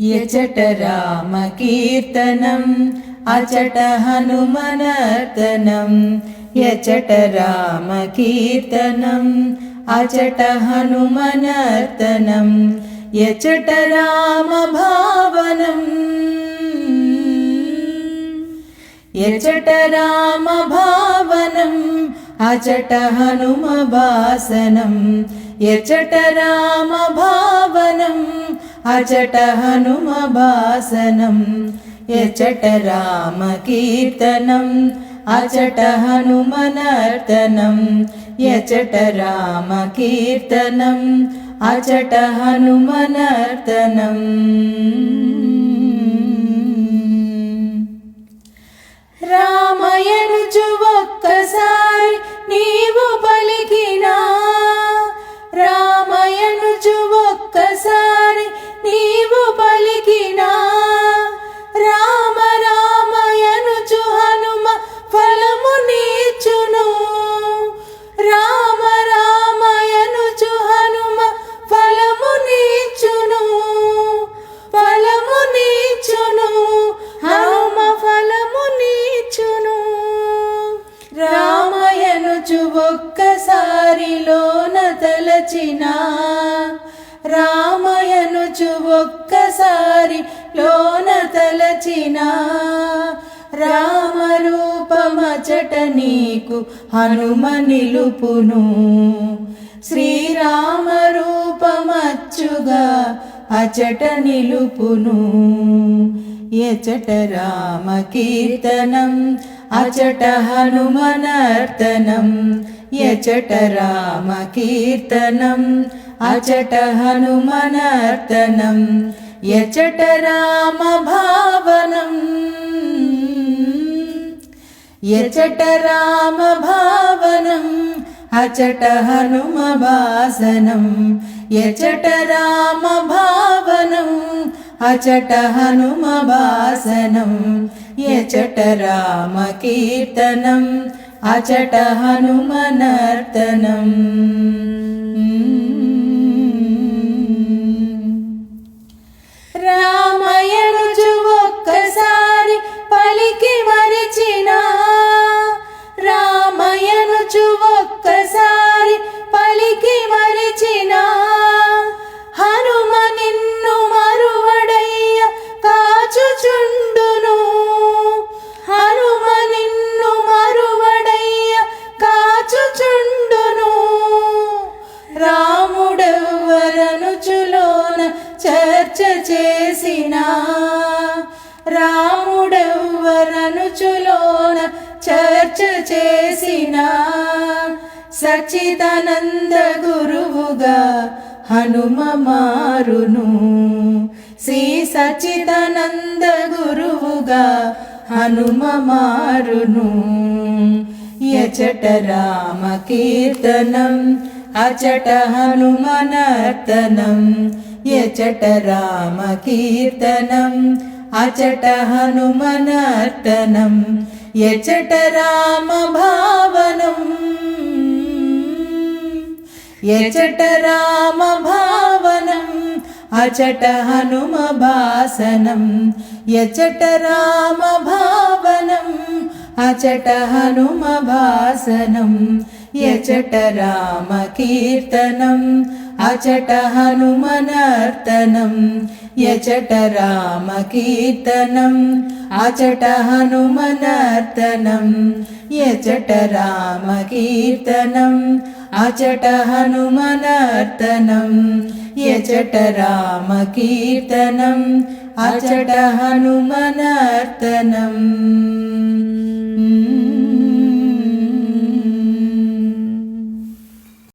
यचट रामकीर्तनम् अचट हनुमनर्तनम् यचट रामकीर्तनम् अचट हनुमनर्तनम् यचट रामभावनम् यचट रामभावनम् अचट हनुमभासनम् यचट रामभावनम् अचट हनुमभासनम् यचट रामकीर्तनम् अचट हनुमनर्तनम् यचट रामकीर्तनम् अचट हनुमनर्तनम् రామయనుచు ఒక్కసారి నీవు పలికినా రామయనుచు ఒక్కసారి నీవు పలికినా రామ రామయనుచు హనుమ ఫలము నీచును రామ రామయనుచు హనుమ ఫలము నీచును ఫలము నీచును హనుమ ఫలము నీచును రామయనుచు ఒక్కసారిలోన తలచినా రామయనుచు ఒక్కసారి లోన తలచినా రామరూపమచట నీకు హనుమ నిలుపును శ్రీరామ రూపమచ్చుగా అచట నిలుపును యచట రామకీర్తనం అచట హనుమనర్తనం యచట రామకీర్తనం అచట హనుమనర్తనం యచట రామభావనం యచట రామభావనం అచట హనుమభాసనం యచట రామభావనం అచట హనుమభాసనం యచట రామకీర్తనం అచట హనుమనర్తనం రామయనుచు ఒక్కసారి పలికి మరిచినా రామయనుచు ఒక్కసారి పలికి మరిచినా హనుమ నిన్ను మరువడయ్య కాచుచుండును హనుమ నిన్ను మరువడయ్య కాచుచుండును రాముడెవ్వరనుచులోన చర్చ చేసినా రాముడెవ్వరనుచులోన చర్చ చేసినా సచ్చిదానంద గురువుగా హనుమ మారును శ్రీ సచ్చిదానంద గురువుగా హనుమ మారును యచట రామకీర్తనం అచట హనుమనర్తనం యచట రామకీర్తనం అచట హనుమనర్తనం యచట రామభావనం యచట రామభావనం అచట హనుమభాసనం యచట రామభావనం అచట హనుమభాసనం యచట రామకీర్తనం అచట హనుమనర్తనం యచట రామకీర్తనం అచట హనుమనర్తనం యచట రామకీర్తనం అచట హనుమనర్తనం యచట రామకీర్తనం అచట హనుమనర్తనం